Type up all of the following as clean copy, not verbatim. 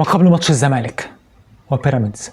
وقبل ماتش الزمالك وبيراميدز.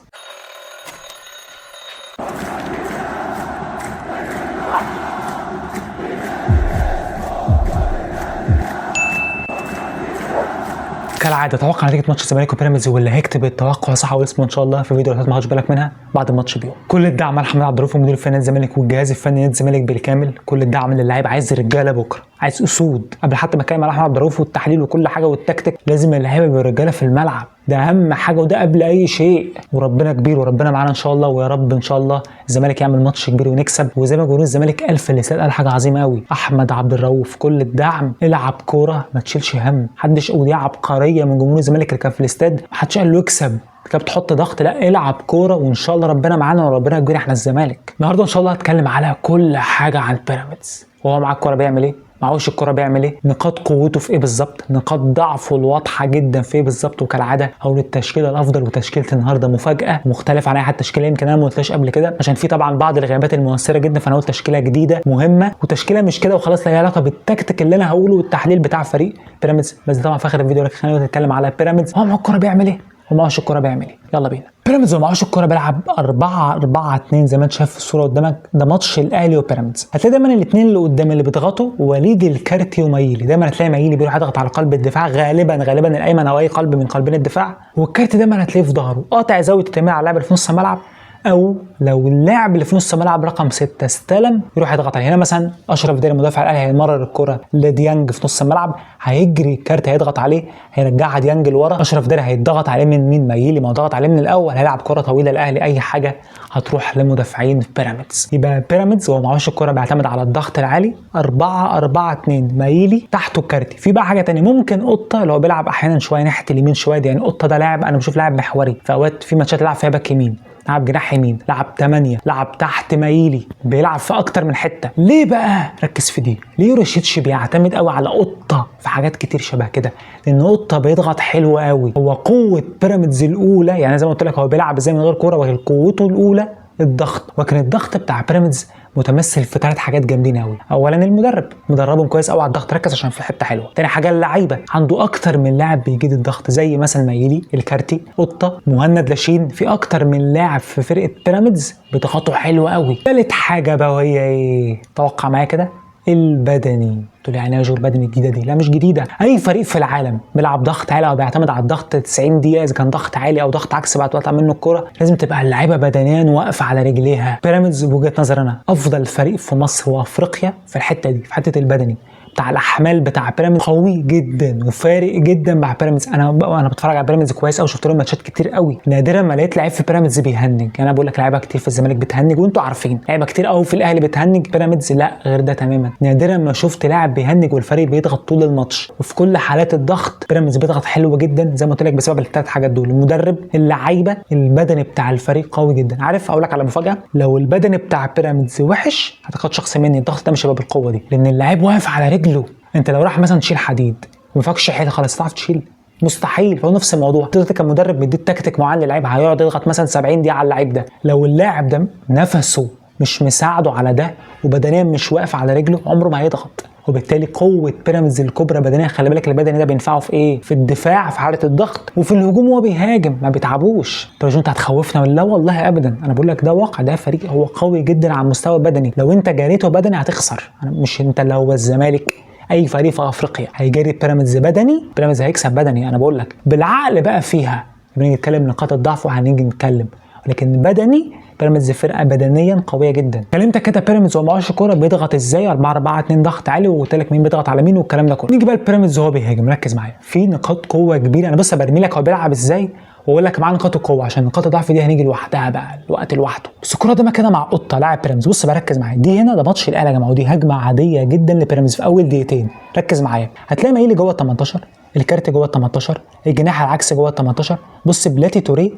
كالعاده توقع نتيجه ماتش الزمالك وبيراميدز، واللي هيكتب التوقع صح واسمه ان شاء الله في فيديو ما تاخدش بالك منها بعد الماتش بيوم. كل الدعم لمحمد عبد الرؤوف ومدير فني الزمالك والجهاز الفني نادي الزمالك بالكامل. كل الدعم للاعيب، عايز رجاله بكره، عايز اسود. قبل حتى ما اتكلم على احمد عبد الرؤوف والتحليل وكل حاجه والتكتيك، لازم اللعيبه يبقوا رجاله في الملعب، ده اهم حاجه وده قبل اي شيء. وربنا كبير وربنا معانا ان شاء الله، ويا رب ان شاء الله الزمالك يعمل ماتش كبير ونكسب. وزي ما بيقولوا الزمالك الف لسان قال حاجه عظيمه قوي، احمد عبد الرؤوف كل الدعم، العب كوره ما تشيلش هم. محدش ودي عبقريه من جمهور الزمالك اللي كان في الاستاد، محدش قال له اكسب كده بتحط ضغط، لا العب كوره وان شاء الله ربنا معانا وربنا كبير. احنا الزمالك النهارده ان شاء الله هتكلم على كل حاجه عن بيراميدز، وهو معاه الكوره بيعمل ايه، معهوش الكوره بيعمل ايه، نقاط قوته في ايه بالظبط، نقاط ضعفه الواضحه جدا في ايه بالظبط. وكالعاده هقول التشكيله الافضل، وتشكيله النهارده مفاجاه مختلف عن اي حد تشكيله يمكن انا ما قلتهاش قبل كده، عشان في طبعا بعض الغيابات المؤثره جدا، فانا قلت تشكيله جديده مهمه وتشكيله مش كده وخلاص، لها علاقه بالتكتيك اللي انا هقوله والتحليل بتاع فريق بيراميدز. بس طبعا في اخر الفيديو لك خلينا نتكلم على بيراميدز، هو معاه الكوره بيعمل ايه ومعهوش الكوره بيعمل ايه. يلا بينا. بيراميدز ومعهوش الكوره بيلعب 4-4-2 زي ما انت شايف في الصوره قدامك، ده ماتش الاهلي وبيراميدز. هتلاقي دايما الاثنين اللي قدام اللي بيضغطوا وليد الكارتي ومايلي، دايما هتلاقي مايلي بيروح يضغط على قلب الدفاع، غالبا الايمن او اي قلب من قلبين الدفاع، والكارتي دايما هتلاقيه في ظهره قاطع زاويه التمرير على اللاعب اللي في نص الملعب، او لو اللاعب اللي في نص الملعب رقم 6 استلم يروح يضغط عليه. هنا مثلا اشرف داري مدافع الاهلي هيمرر الكره لديانج في نص الملعب، هيجري كارت هيضغط عليه هيرجعها ديانج لورا، اشرف داري هيضغط عليه من مين، مايلي، ما هو ضغط عليه من الاول، هيلعب كره طويله الاهلي، اي حاجه هتروح لمدافعين بيراميدز. يبقى بيراميدز وهو معهوش الكره بيعتمد على الضغط العالي 4-4-2، مايلي تحته الكارتي. في بقى حاجه ثانيه، ممكن قطه اللي هو بيلعب احيانا شويه ناحيه اليمين شويه دي، يعني قطه ده لاعب انا بشوف لاعب محوري في اوقات، في ماتشات يلعب فيها باك يمين، لعب جناح يمين، لعب 8، لعب تحت مايلي، بيلعب في اكتر من حته. ليه بقى ركز في دي؟ ليه روشيتش بيعتمد قوي على قطه في حاجات كتير شبه كده؟ لان قطه بيضغط حلو قوي. هو قوه بيراميدز الاولى، يعني زي ما قلت لك هو بيلعب ازاي من غير كوره، وهي قوته الاولى الضغط، وكان الضغط بتاع بيراميدز متمثل في 3 حاجات جامدين قوي. اولا المدرب مدربهم كويس قوي على الضغط، ركز عشان في حته حلوه. تاني حاجه اللعيبه، عنده اكتر من لاعب بيجيد الضغط، زي مثلا مايلي، الكارتي، قطه، مهند لاشين، في اكتر من لاعب في فرقه بيراميدز بيضغطوا حلو قوي. ثالث حاجه بقى وهي ايه؟ توقع معايا كده، البدني. تقول لي يعني ايه البدني الجديده دي؟ لا مش جديده، اي فريق في العالم بيلعب ضغط عالي او بيعتمد على الضغط 90 دقيقه، اذا كان ضغط عالي او ضغط عكس بعد تقطع منه الكوره، لازم تبقى اللعيبه بدنيا واقفه على رجليها. بيراميدز بوجهه نظر انا افضل فريق في مصر وافريقيا في الحته دي، في حته البدني بتاع الاحمال بتاع بيراميدز قوي جدا وفارق جدا مع بيراميدز. انا بتفرج على بيراميدز كويس قوي، شفت لهم ماتشات كتير قوي، نادرا ما لقيت لعيب في بيراميدز بيهنج. يعني انا بقول لك لعيبه كتير في الزمالك بتهنج وانتوا عارفين، لعيبه كتير قوي في الاهلي بتهنج، بيراميدز لا، غير ده تماما. نادرا ما شفت لاعب بيهنج والفريق بيضغط طول الماتش، وفي كل حالات الضغط بيراميدز بيضغط حلو جدا زي ما قلت لك بسبب الثلاث حاجات دول، المدرب، اللعيبه، البدني بتاع الفريق قوي جدا. عارف اقول لك على مفاجاه، لو البدني بتاع بيراميدز وحش هتاخد شخص مني، الضغط ده مش هيبقى بالقوه دي، لان اللاعب واقف على رجله. انت لو راح مثلا تشيل حديد وما فاكش حيل خلاص تعرف تشيل؟ مستحيل. فهو نفس الموضوع، انت كمدرب مديت تكتيك معين للعيب هيقعد يضغط مثلا 70 دقيقه على اللعيب ده، لو اللاعب ده نفسه مش مساعده على ده وبدنيا مش واقف على رجله عمره ما هيضغط. وبالتالي قوه بيراميدز الكبرى بدنيا، خلي بالك البدني ده بينفعه في ايه؟ في الدفاع في حاله الضغط، وفي الهجوم وهو بيهاجم ما بيتعبوش. انت هتخوفنا؟ لا والله ابدا، انا بقول لك ده واقع، ده فريق هو قوي جدا على المستوى البدني، لو انت جاريته بدني هتخسر. مش انت، لو الزمالك اي فريق في افريقيا هيجاري بيراميدز بدني، بيراميدز هيكسب بدني. انا بقول لك بالعقل بقى فيها، بنيجي نتكلم نقاط الضعف وهنيجي نتكلم، لكن بدني بيراميدز فرقه بدنيا قويه جدا. كلمتك كده بيراميدز وهو معهوش الكوره بيضغط ازاي، 4-4-2 ضغط عالي، وقلت لك مين بيضغط على مين والكلام ده كله. نيجي بقى البيراميدز وهو بيهاجم، ركز معايا في نقاط قوه كبيره. انا بس برمي لك هو بيلعب ازاي واقول لك معاه نقاط القوه، عشان نقاط الضعف دي هنيجي لوحدها بقى الوقت لوحده. بس الكوره ده كده مع قطه لاعب بيراميدز، بص بركز معايا، دي هنا ده ماتش الاهلي يا جماعه، ودي هجمه عاديه جدا لبيراميدز في اول دقيقتين. ركز معايا، هتلاقي مايلي جوه ال 18، الكارت جوه ال 18، الجناح العكسي جوه ال 18، بص بلاتي توريه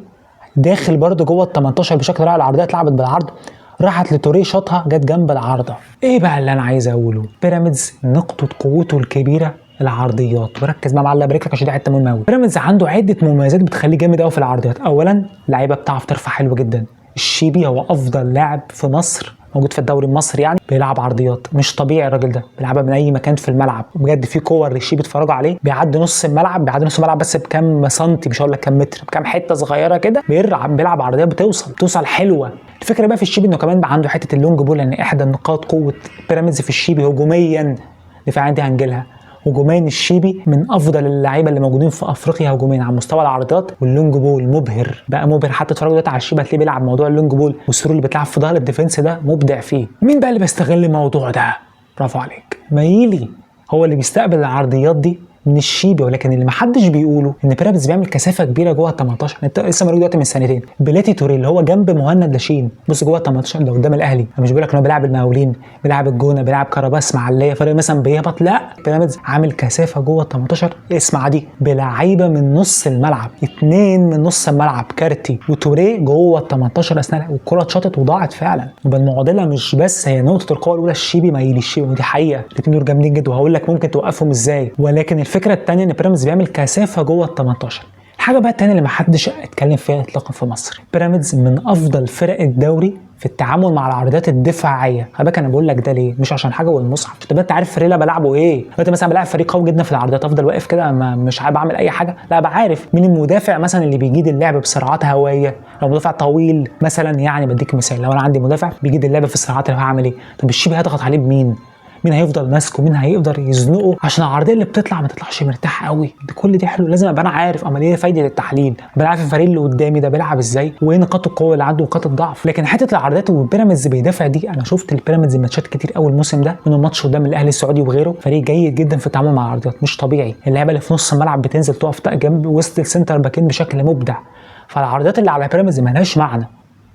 داخل برده جوه ال 18 بشكل رائع، العرضيه اتلعبت بالعرض راحت لتوريه شاطها جت جنب العارضه. ايه بقى اللي انا عايز اقوله؟ بيراميدز نقطه قوته الكبيره العرضيات، وركز بقى معلق بريكك عشان دي حته مهمه قوي. بيراميدز عنده عده مميزات بتخليه جامد قوي في العرضيات. اولا اللعيبه بتعرف ترفع حلو جدا، الشيبي هو افضل لاعب في مصر موجود في الدوري المصري يعني، بيلعب عرضيات مش طبيعي. الراجل ده بيلعبها من اي مكان في الملعب، بجد في كور الشيبي بيتفرجوا عليه بيعدي نص الملعب، بس بكام سنتي، مش هقول لك كام متر، بكام حته صغيره كده، بيلعب عرضيه بتوصل حلوه. الفكره بقى في الشيبي انه كمان بقى عنده حته اللونج بول، لان احدى نقاط قوه بيراميدز في الشيبي هجوميا، دفاعيا دي هنجيلها. هجوميا الشيبي من افضل اللعيبه اللي موجودين في افريقيا هجوميا على مستوى العرضيات، واللونج بول مبهر بقى، مبهر. حتى اتفرجوا دلوقتي على الشيبي هتلاقيه بيلعب موضوع اللونج بول والسرور اللي بتلعب في ظهر الديفنس ده، مبدع فيه. مين بقى اللي بيستغل الموضوع ده؟ برافو عليك، مايلي هو اللي بيستقبل العرضيات دي من الشيبي. ولكن اللي محدش بيقوله ان بيراميدز بيعمل كثافه كبيره جوه ال 18. انت لسه موجود دلوقتي من سنتين بلاتي توري اللي هو جنب مهند لاشين، بص جوه ال 18 ده قدام الاهلي. انا مش بقول لك انه بيلعب المقاولين، بيلعب الجونه، بيلعب كرباس معليه، فريق مثلا بيهبط، لا بيراميدز عامل كثافه جوه ال 18. اسمع دي، بلعيبه من نص الملعب، 2 من نص الملعب، كارتي وتوري جوه ال 18 اثناء والكره اتشاطت وضاعت فعلا. يبقى المعضله مش بس هي نقطه القوه الاولى الشيبي مايلي الشيبي، ودي حقيقه الاثنين دول جامدين جدا وهقول لك ممكن توقفهم ازاي. ولكن الفكره الثانيه ان بيراميدز بيعمل كثافه جوه ال 18. الحاجه بقى الثانيه اللي محدش اتكلم فيها اطلاقا في مصر، بيراميدز من افضل فرق الدوري في التعامل مع العرضيات الدفاعيه. خلي بالك انا بقول لك ده ليه؟ مش عشان حاجه والمصحف، طب انت عارف فريق اللي بلعبه ايه؟ انت مثلا بلعب فريق قوي جدا في العرضيات، افضل واقف كده مش عارف اعمل اي حاجه؟ لا، بعرف مين المدافع مثلا اللي بيجيد اللعب بسرعات هوائيه. لو مدافع طويل مثلا، يعني بديك مثال، لو انا عندي مدافع بيجيد اللعب في السرعات اللي هعمل ايه؟ طب الشيبي هيضغط عليه بمين؟ مين هيفضل ماسكه؟ مين هيقدر يزنقه عشان العرضيه اللي بتطلع ما تطلعش مرتاح قوي؟ كل دي حلو، لازم ابقى انا عارف. امال ايه فايده التحليل؟ ابقى عارف الفريق اللي قدامي ده بيلعب ازاي، وايه نقاط القوه اللي عنده ونقاط الضعف. لكن حته العرضيات والبيراميدز بيدافع دي، انا شفت البيراميدز ماتشات كتير قوي الموسم ده، من الماتش قدام الاهلي السعودي وغيره، فريق جيد جدا في التعامل مع العرضيات، مش طبيعي. اللعيبه اللي في نص الملعب بتنزل تقف جنب وسط السنتر باكين بشكل مبدع. فالعرضيات اللي على بيراميدز مالهاش معنى.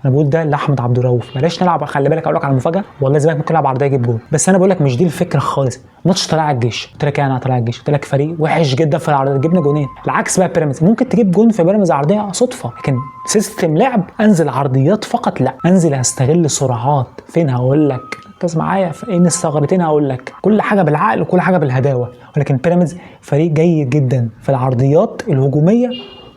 انا بقول ده لاحمد عبد الرؤوف، بلاش نلعب. خلي بالك اقول لك على مفاجاه، والله زي ممكن نلعب عرضيه يجيب جول، بس انا بقول لك مش دي الفكره خالص. ماتش طلائع الجيش، قلت لك انا طلائع الجيش، قلت لك فريق وحش جدا في العرضيه، جبنا جونين. العكس بقى بيراميدز، ممكن تجيب جون في بيراميدز عرضيه صدفه، لكن سيستم لعب انزل عرضيات فقط، لا انزل استغل سرعات. فين؟ هقول لك، ركز معايا في ان الثغرتين، هقول لك كل حاجه بالعقل وكل حاجه بالهداوه. ولكن بيراميدز فريق جيد جدا في العرضيات الهجوميه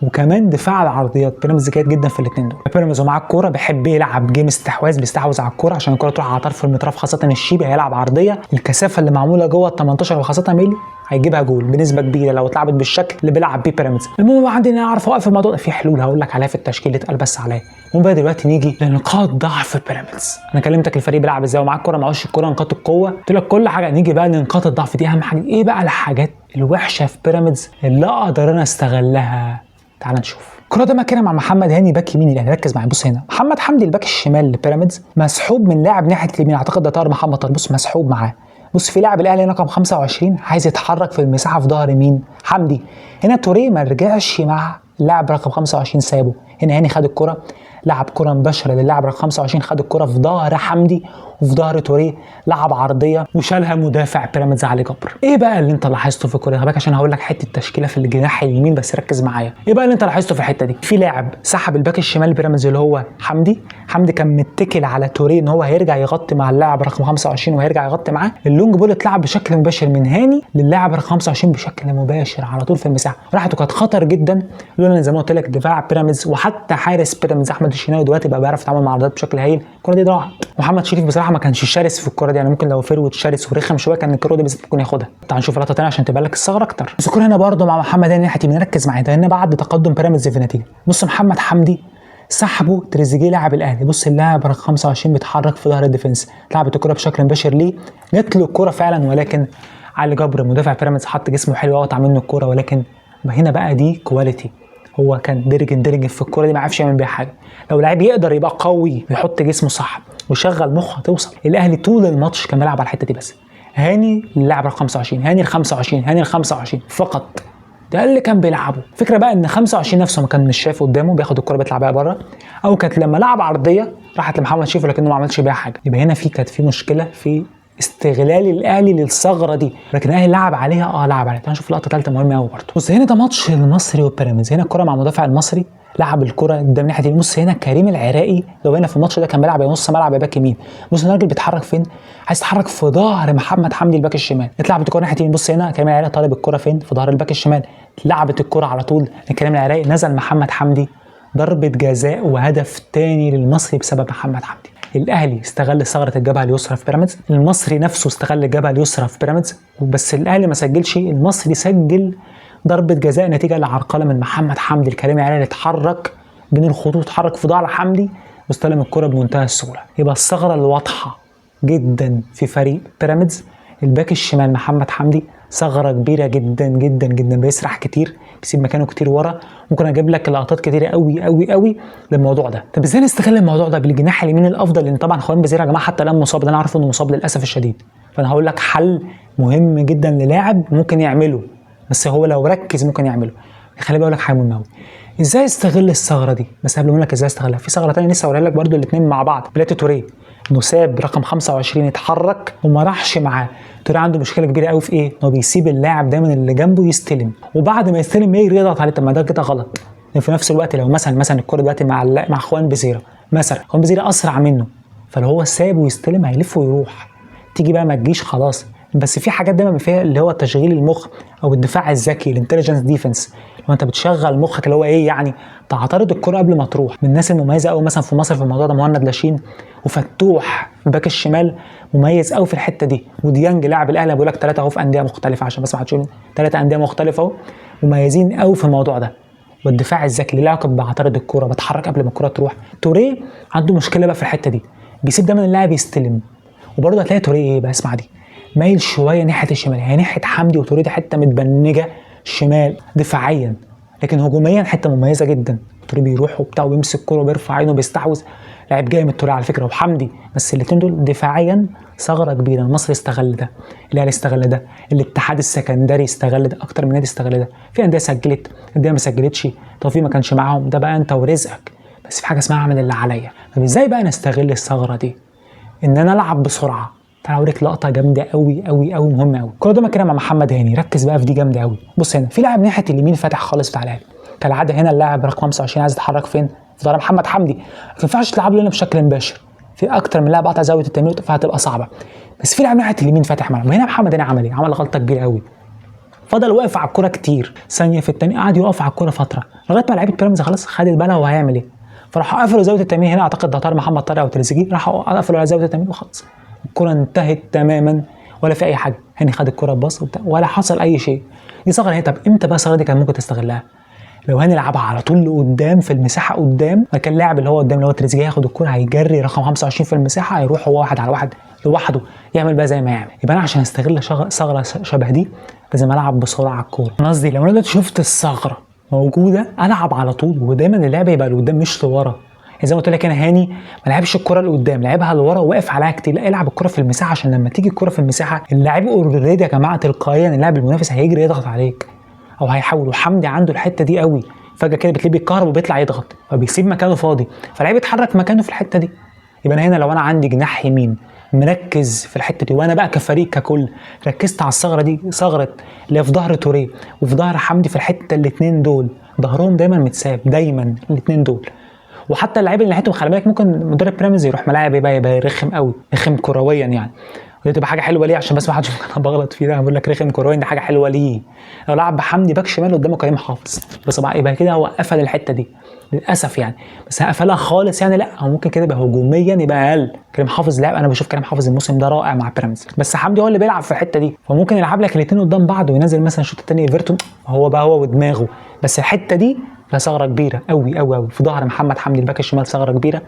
وكمان دفاع العرضيات. بيراميدز جيد جدا في الاثنين دول. بيراميدز ومعاه الكوره بيحب يلعب جيم استحواذ، بيستحوذ على الكوره عشان الكوره تروح على طرف المطرف، خاصه الشيبي هيلعب عرضيه، الكثافه اللي معموله جوه ال 18 وخاصه ميلي هيجيبها جول بنسبه كبيره لو اتلعبت بالشكل اللي بيلعب بيه بيراميدز. المهم بقى عندي اعرف اوقف الموضوع ده، في حلول هقول لك عليها في التشكيل، اتقل بس عليا. المهم بقى دلوقتي نيجي لنقاط ضعف بيراميدز. انا كلمتك الفريق بيلعب ازاي ومعاه الكوره معوش الكوره، نقاط القوه، قلت لك كل حاجه. نيجي بقى لنقاط الضعف، دي اهم حاجه. ايه بقى الحاجات الوحشه في بيراميدز اللي اقدر انا استغلها؟ تعال نشوف. الكره ده كده مع محمد هاني باك يمين الاهلي، ركز معايا. بص هنا محمد حمدي الباك الشمال لبيراميدز مسحوب من لاعب ناحيه اليمين، اعتقد ده طاهر محمد طاهر، بص مسحوب معاه. بص في لاعب الاهلي رقم 25 عايز يتحرك في المساحه في ظهر مين؟ حمدي. هنا توريه ما رجعش مع اللاعب رقم 25 سابه، هنا هاني خد الكره، لعب كره مباشره للاعب رقم 25، خد الكره في ظهر حمدي وفي ظهر توريه، لعب عرضيه وشالها مدافع بيراميدز علي جبر. ايه بقى اللي انت لاحظته في الكوره دي؟ عشان هقول لك حته تشكيله في الجناح اليمين، بس ركز معايا. ايه بقى اللي انت لاحظته في الحته دي؟ في لاعب سحب الباك الشمال بيراميدز اللي هو حمدي كان متكل على توريه ان هو هيرجع يغطي مع اللاعب رقم 25 وهيرجع يغطي معاه. اللونج بول اتلعب بشكل مباشر من هاني للاعب رقم 25 بشكل مباشر على طول في المساحه، راحت وكانت خطر جدا. لولا زي ما قلت لك دفاع بيراميدز وحتى حارس بيراميدز احمد الشناوي دلوقتي بقى بيعرف يتعامل مع العرضيات بشكل هايل. الكوره دي ضاعت. محمد شريف بصراحه ما كانش شرس في الكوره دي، يعني ممكن لو فيرود شرس ورخم شويه كان الكوره دي بس ممكن ياخدها. تعال نشوف لقطه ثانيه عشان تبان لك الثغره اكتر. بس الكوره هنا برده مع محمد هاني ناحيه يمين، ركز معايا، ده هنا بعد تقدم بيراميدز في النتيجه. بص محمد حمدي سحبه تريزيجيه لاعب الاهلي، بص اللاعب رقم 25 بيتحرك في ظهر الديفنس، لعبت الكوره بشكل مباشر ليه، جت له الكوره فعلا، ولكن علي جبر مدافع بيراميدز حط جسمه حلو وقطع منه الكوره. ولكن هنا بقى دي كواليتي، هو كان درجن في الكوره دي ما عرفش يعمل بيها حاجه. لو لعيب يقدر يبقى قوي ويحط جسمه صح ويشغل مخه هتوصل. الاهلي طول الماتش كان بيلعب على الحته دي بس. هاني اللاعب رقم 25، هاني ال 25، هاني ال 25 فقط، ده اللي كان بيلعبه. فكره بقى ان 25 نفسه ما كان مش شايف قدامه، بياخد الكوره بيطلع بيها بره، او كانت لما لعب عرضيه راحت لمحمد شريف لكنه ما عملش بيها حاجه. يبقى هنا كانت في مشكله في استغلال الاهلي للثغره دي، لكن الاهلي لعب عليها لعب عليها. تعال نشوف لقطه ثالثه مهمه قوي برده. بص هنا ده ماتش المصري وبيراميدز، هنا الكوره مع مدافع المصري لعب الكره قدام ناحيه اليمين. بص هنا كريم العراقي لو هنا في الماتش ده كان بيلعب نص ملعب يا باك يمين. بص الراجل بيتحرك فين؟ عايز يتحرك في ظهر محمد حمدي الباك الشمال، اتلعبت الكره ناحيه اليمين. بص هنا كريم العراقي طالب الكره فين؟ في ظهر الباك الشمال، لعبت الكره على طول لكريم العراقي، نزل محمد حمدي، ضربه جزاء وهدف تاني للمصري بسبب محمد حمدي. الاهلي استغل ثغره الجبهه اليسرى في بيراميدز، المصري نفسه استغل الجبهه اليسرى في بيراميدز، بس الاهلي ما سجلش، المصري سجل ضربه جزاء نتيجه لعرقله من محمد حمدي الكريم يعني، اللي اتحرك بين الخطوط، اتحرك في ظهر حمدي واستلم الكره بمنتهى السهوله. يبقى الثغره الواضحه جدا في فريق بيراميدز الباك الشمال محمد حمدي، ثغره كبيره جدا جدا جدا، بيسرح كتير، بيسيب مكانه كتير ورا. ممكن اجيب لك لقطات كتيره قوي قوي قوي للموضوع ده. طب ازاي نستغل الموضوع ده بالجناح اليمين الافضل؟ لان طبعا خوان بزيرة يا جماعه حتى الان مصاب، ده انا عارف انه مصاب للاسف الشديد، فانا هقول لك حل مهم جدا للاعب ممكن يعمله، بس هو لو ركز ممكن يعمله. خليني بقول لك حاجه مهمه قوي، ازاي استغل الثغره دي. بس قبل ما اقول لك ازاي استغلها، في ثغره ثانيه لسه هقولها لك برده، الاثنين مع بعض. بلاتي توريه انه ساب رقم 25 يتحرك وما راحش معاه. توريه عنده مشكله كبيره قوي في ايه؟ انه بيسيب اللاعب دايما اللي جنبه يستلم، وبعد ما يستلم يجري يضغط عليه. طب ما ده كده غلط. في نفس الوقت لو مثلا الكره دلوقتي مع خوان بزيرة، مثلا خوان بزيرة اسرع منه، فلو هو سابه يستلم هيلف ويروح، تيجي بقى ما تجيش خلاص. بس في حاجات دايما فيها اللي هو تشغيل المخ او الدفاع الذكي، الانتليجنس ديفنس، لو انت بتشغل مخك اللي هو ايه يعني، تعترض الكره قبل ما تروح. من الناس المميزه قوي مثلا في مصر في الموضوع ده مهند لاشين، وفتوح باك الشمال مميز قوي في الحته دي، وديانج لاعب الاهلي بقول لك 3 اهو في انديه مختلفه عشان بس ما حدش يقول 3 انديه مختلفه اهو، مميزين قوي في الموضوع ده. والدفاع الذكي اللي علاقه بعترض الكره، بتحرك قبل ما الكره تروح. توريه عنده مشكله بقى في الحته دي، بيسيب دايما اللاعب يستلم. وبرضه هتلاقي توريه ايه بقى، اسمع دي، مايل شويه ناحيه الشمال، هي ناحيه حمدي وتوريه دي حته متبنجه شمال دفاعيا، لكن هجوميا حته مميزه جدا. توريه بيروح وبتاع وبيمسك الكوره وبيرفع عينه وبيستحوذ، لاعب جامد توريه على فكره وحمدي، بس الاثنين دول دفاعيا ثغره كبيره. المصري استغل ده، الاهلي استغل ده، الاتحاد السكندري استغل ده، اكتر من نادي استغل ده. في انديه سجلت، انديه ما سجلتش، توفيق ما كانش معاهم، ده بقى انت ورزقك، بس في حاجه اسمها اعمل اللي عليا. طب ازاي بقى نستغل الثغره دي؟ ان انا العب بسرعه. تعالى اوريك لقطه جامده قوي قوي قوي مهمه قوي. الكوره قدامك كده مع محمد هاني، ركز بقى في دي جامده قوي. بص هنا في لاعب ناحيه اليمين فاتح خالص بتاع الاهلي، كالعاده هنا اللاعب رقم 25 عايز يتحرك فين؟ في ظهر محمد حمدي، ما ينفعش تلعب له هنا بشكل مباشر، في اكتر من لاعب قطع زاويه التمرير فهتبقى صعبه، بس في لاعب ناحيه اليمين فاتح ملعب. وهنا محمد هاني عمل ايه؟ عمل غلطه كبيره قوي، فضل واقف على الكوره كتير، ثانيه في الثانيه قعد يقف على الكوره فتره لغايه ما لعيبه بيراميدز خلاص خدت بالها هو هيعمل ايه، فراحوا قفلوا زاويه التمرير هنا، اعتقد ده طار محمد طارق او تريزيجيه، راحوا قفلوا على زاويه التمرير وخلاص الكوره انتهت تماما، ولا في اي حاجه. هاني خد الكوره بباص ولا حصل اي شيء. دي ثغره هي. طب امتى بقى الثغره دي كان ممكن تستغلها؟ لو هاني لعبها على طول لقدام في المساحه قدام، كان اللاعب اللي هو قدام اللي هو تريزيجيه ياخد الكوره، هيجري رقم 25 في المساحه، هيروح هو واحد على واحد لوحده يعمل بقى زي ما يعمل. يبقى انا عشان استغل ثغره شبه دي لازم العب بسرعه على الكوره. انا قصدي لو انا دلوقتي شفت الثغره موجوده العب على طول، ودايما اللعب يبقى لقدام مش لورا. زي ما قلت لك انا هاني ما لعبش الكره لقدام، لعبها لورا وواقف عليها كتير. لا، العب الكره في المساحه عشان لما تيجي الكره في المساحه اللاعب اوريدي يا جماعه تلقائيا اللاعب المنافس هيجري يضغط عليك او هيحاول. وحمدي عنده الحته دي قوي، فجاه كده بتلاقيه بيتكهرب وبيطلع يضغط فبيسيب مكانه فاضي، فاللاعب يتحرك مكانه في الحته دي. يبقى أنا هنا لو انا عندي جناح يمين مركز في الحته دي، وانا بقى كفريق ككل ركزت على الثغره دي، ثغره اللي في ظهر توريه وفي ظهر حمدي، في الحته الاثنين دول ظهرهم دايما متساب دايما الاثنين دول. وحتى اللعيبه اللي ناحيتهم خلي بالك ممكن مدرب بيراميدز يروح ملاعب يبقى رخم قوي، رخم كرويا يعني، ودي تبقى حاجه حلوه ليه عشان بس ما حدش انا بغلط فيه، ده بقول لك رخم كرويا دي حاجه حلوه ليه. لو لعب بحمدي باك شمال قدامه كريم حافظ بس بقى يبقى كده هو قفل الحته دي للاسف يعني، بس قفلها خالص يعني لا، هو ممكن كده يبقى هجوميا يبقى اقل. كريم حافظ لاعب انا بشوف كريم حافظ الموسم ده رائع مع بيراميدز، بس حمدي هو اللي بيلعب في الحته دي، فممكن يلعب لك الاثنين قدام بعض وينزل مثلا الشوط الثاني ايفرتون هو بقى هو ودماغه، بس الحته دي لا ثغره كبيره قوي قوي قوي في ظهر محمد حمدي الباك الشمال، ثغره كبيره.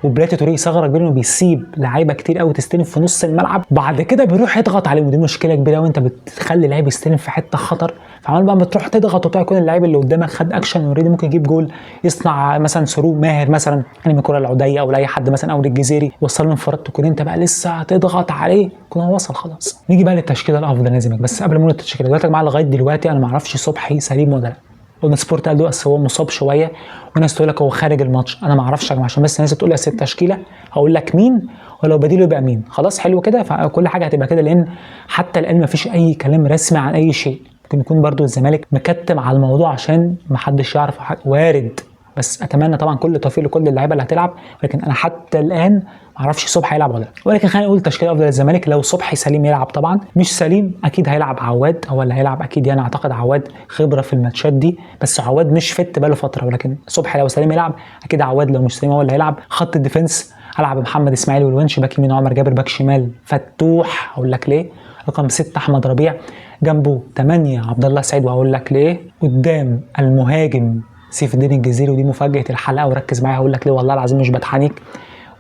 وبلاتي توريه ثغره كبيره انه بيسيب لعيبه كتير قوي تستلم في نص الملعب، بعد كده بيروح يضغط عليهم، ودي مشكله كبيره قوي، انت بتخلي لعيب يستلم في حته خطر، فعمال بقى بتروح تضغط وبتاع، يكون اللعيب اللي قدامك خد اكشن اوريدي ممكن يجيب جول، يصنع مثلا ثرو ماهر مثلا يعني من الكره العوديه او لاي حد مثلا او للجزيري يوصل له انفراد، تكون انت بقى لسه هتضغط عليه يكون هو وصل خلاص. نيجي بقى للتشكيله الافضل لازمك، بس قبل ما نقول التشكيله دلوقتي يا جماعه لغايه دلوقتي انا ما اعرفش صبحي سليم ولا لا. قلنا سبورت قال له بس هو مصاب شويه، وناس تقول لك هو خارج الماتش، انا ما اعرفش يا جماعه عشان بس الناس تقول لي اصل التشكيله هقول لك مين ولو بديله يبقى مين، خلاص حلو كده، فكل حاجه هتبقى كده، لان حتى الان ما فيش اي كلام رسمي عن اي شيء، ممكن يكون برضو الزمالك مكتم على الموضوع عشان ما حدش يعرف وارد بس اتمنى طبعا كل التوفيق لكل اللعيبه اللي هتلعب، ولكن انا حتى الان ما اعرفش صبحي هيلعب ولا لا. ولكن خلينا نقول تشكيله افضل الزمالك. لو صبحي سليم يلعب طبعا، مش سليم اكيد هيلعب عواد، هو اللي هيلعب اكيد. يعني اعتقد عواد خبره في الماتشات دي، بس عواد مش فت بقاله فتره. ولكن صبحي لو سليم يلعب اكيد عواد، لو مش سليم هو اللي هيلعب. خط الديفنس هلعب محمد اسماعيل والونش، باك يمين عمر جابر، باك شمال فتوح. هقول لك ليه. رقم 6 احمد ربيع، جنبه 8 عبد الله السعيد، وهقول لك ليه. قدام المهاجم سيف الدين الجزيري، ودي مفاجاه الحلقه وركز معايا هقول لك ليه والله العظيم مش بتحنيك.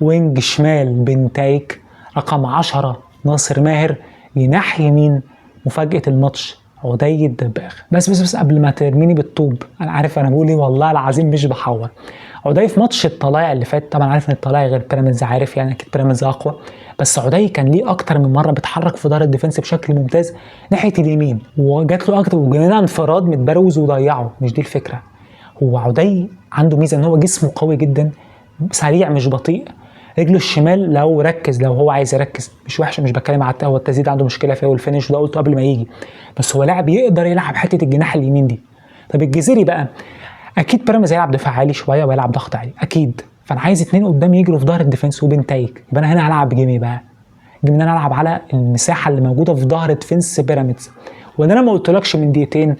وينج شمال بنتايك. رقم 10 ناصر ماهر. جناح يمين مفاجاه الماتش عدي الدباغ. بس قبل ما ترميني بالطوب، انا عارف انا بقول ايه والله العظيم مش بحور. عدي في ماتش الطلائع اللي فات، طبعا عارف ان الطلائع غير بيراميدز، عارف يعني اكيد بيراميدز اقوى، بس عدي كان ليه اكتر من مره بيتحرك في ظهر الديفنس بشكل ممتاز ناحيه اليمين، وجات له اكتر وجانا انفراد متبروز وضيعه. مش دي الفكره. هو عدي عنده ميزه ان هو جسمه قوي جدا، سريع مش بطيء. رجله الشمال لو ركز، لو هو عايز يركز مش وحشه، مش بتكلم على هو التسديد عنده مشكله فيه والفينش، وده قلته قبل ما يجي، بس هو لاعب يقدر يلعب حته الجناح اليمين دي. طب الجزيري بقى، اكيد بيراميدز هيلعب دفاع عالي شويه ويلعب ضغط عالي اكيد، فانا عايز 2 قدام يجروا في ظهر الديفنس وبنتايك. يبقى انا هنا هلعب جيمي بقى، جيمي ان انا العب على المساحه اللي موجوده في ظهر ديفنس بيراميدز. وان انا ما قلتلكش من دقيقتين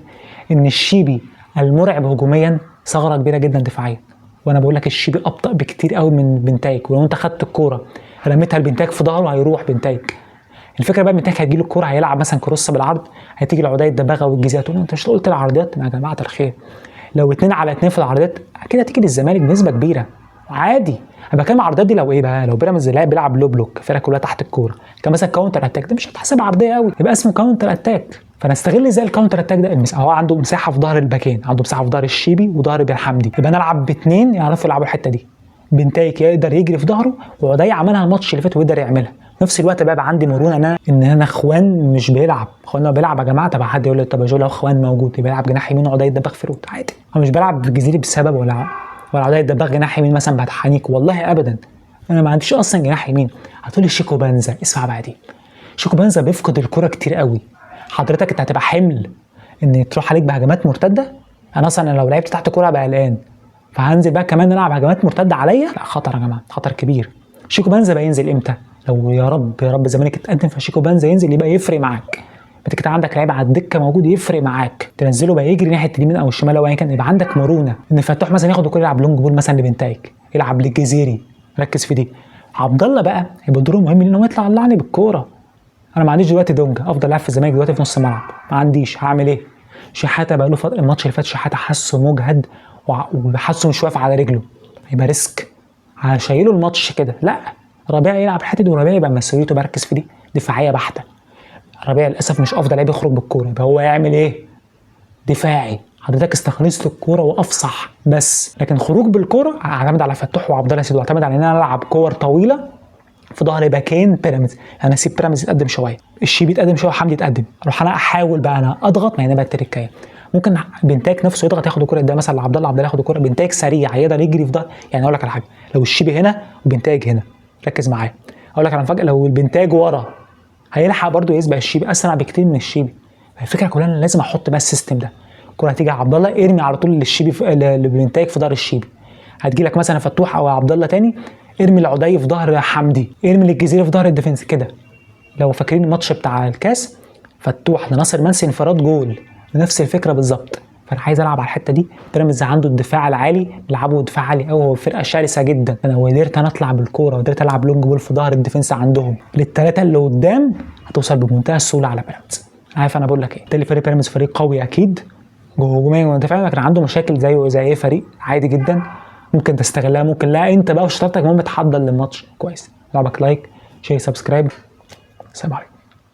ان الشيبي المرعب هجوميا ثغره كبيره جدا دفاعيا، وانا بقول لك الشيبي ابطا بكتير قوي من بنتايك. ولو انت خدت الكوره رميتها لبنتايك في ظهره هيروح بنتايك. الفكره بقى بنتايك هتجيله الكوره هيلعب مثلا كروس بالعرض، هتيجي لعدي الدباغه والجزيره تقول انت مش قلت العرضيات يا جماعه الخير. لو 2 على 2 في العرضيات اكيد هتيجي للزمالك بنسبه كبيره عادي. انا بتكلم العرضيات دي لو ايه بقى، لو بيراميدز بيلعب لو بلوك، الفرقه كلها تحت الكوره، كان مثلا كاونتر اتاك، ده مش هتحسب عرضيه قوي، يبقى اسمه كاونتر اتاك. فانا استغل ازاي الكاونتر اتاك ده. هو عنده مساحه في ظهر الباكين، عنده مساحه في ظهر الشيبي وظهر بن حمدي، يبقى انا العب ب2 يعرفوا يلعبوا الحته دي. بنتايك يقدر يجري في ظهره، وعدي عملها الماتش اللي فات ويقدر يعملها. في نفس الوقت بقى عندي مرونه ان انا اخوان مش بيلعب، اخوان بيلعب يا جماعه. طب حد يقول لي طب لو اخوان موجود يبقى يلعب جناح يمين وعدي الدباغ فروت عادي. انا مش بلعب بالجزيري بسبب ولا عدي الدباغ جناح يمين مثلا بعد حنيك، والله ابدا. انا ما عنديش اصلا جناح يمين. هتقولي شيكو بنزا، اسمع بقى دي. شيكو بنزا بيفقد الكره كتير قوي. حضرتك انت هتبقى حمل ان تروح عليك بهجمات مرتده. انا اصلا لو لعبت تحت كوره هبقى قلقان، فهنزل بقى كمان نلعب هجمات مرتده عليا، لا خطر يا جماعه، خطر كبير. شيكو بنزا بقى ينزل امتى؟ لو يا رب الزمالك اتقدم فشيكو بنزا ينزل، يبقى يفرق معاك. انت عندك لعيب على الدكه موجود يفرق معاك، تنزله بقى يجري ناحيه اليمين او الشمال او ايا كان، يبقى عندك مرونه ان فتوح مثلا ياخد الكوره يلعب لونج بول مثلا لبنتايك، يلعب للجزيري، ركز في دي. عبد الله بقى هيبقى دوره مهم ان هو يطلع يطلعني بالكوره. انا ما عنديش دلوقتي دونجا افضل لاعب في الزمالك دلوقتي في نص الملعب، ما عنديش، هعمل ايه؟ شحاته بقى له فتره، الماتش اللي فات شحاته حاسه مجهد وحاسه مش واقف على رجله، يبقى ريسك هشيله الماتش كده. لا، ربيع يلعب الحته دي، وربيع يبقى مسؤوليته بركز في دي دفاعيه بحته. ربيع للاسف مش افضل لاعب يخرج بالكوره، يبقى هو يعمل ايه؟ دفاعي. حضرتك استخلصت الكوره وافصح بس، لكن خروج بالكوره اعتمد على فتوح وعبد الله سيد، واعتمد على ان انا العب كور طويله في ظهر باكين بيراميدز. انا اسيب بيراميدز يتقدم شويه، الشيبي يتقدم شويه، حمدي يتقدم، اروح انا احاول بقى انا اضغط. ما هنا بقى التركايه، ممكن بنتايك نفسه يضغط ياخد الكوره ده مثلا لعبد الله، عبد الله ياخد الكوره، بنتايك سريع يقدر يجري في ظهر. يعني اقول لك على حاجه، لو الشيبي هنا وبنتايك هنا، ركز معايا، اقول لك على مفاجاه، لو البنتايج ورا هيلحق برده يسبق الشيبي اسرع بكتير من الشيبي. الفكره كلها ان لازم احط بقى السيستم ده. الكوره هتيجي على عبد الله ارمي على طول للشيبي لبنتايج في ظهر الشيبي، هتجي لك مثلا فتوح او عبد الله تاني ارمي العدي في ظهر حمدي، ارمي للجزيري في ظهر الديفنس كده. لو فاكرين الماتش بتاع الكاس فتوح لناصر منسي انفراد جول، نفس الفكره بالظبط. فانا عايز العب على الحته دي. بيراميدز عنده الدفاع العالي، بيلعبوا دفاع عالي قوي، هو فرقه شرسه جدا. انا لو قدرت انا اطلع بالكوره وقدرت العب لونج بول في ظهر الديفنس عندهم للثلاثه اللي قدام، هتوصل بمنتهى السهوله على بيراميدز. عارف انا بقول لك ايه؟ بالتالي فريق بيراميدز فريق قوي ايد هجوميا ودفاعيا، لكن عنده مشاكل زي اي فريق عادي جدا، ممكن تستغلها ممكن لا. انت بقى وشطارتك المهم تحضر للماتش كويس. لعبك لايك، شير، سبسكرايب. سلام عليكم.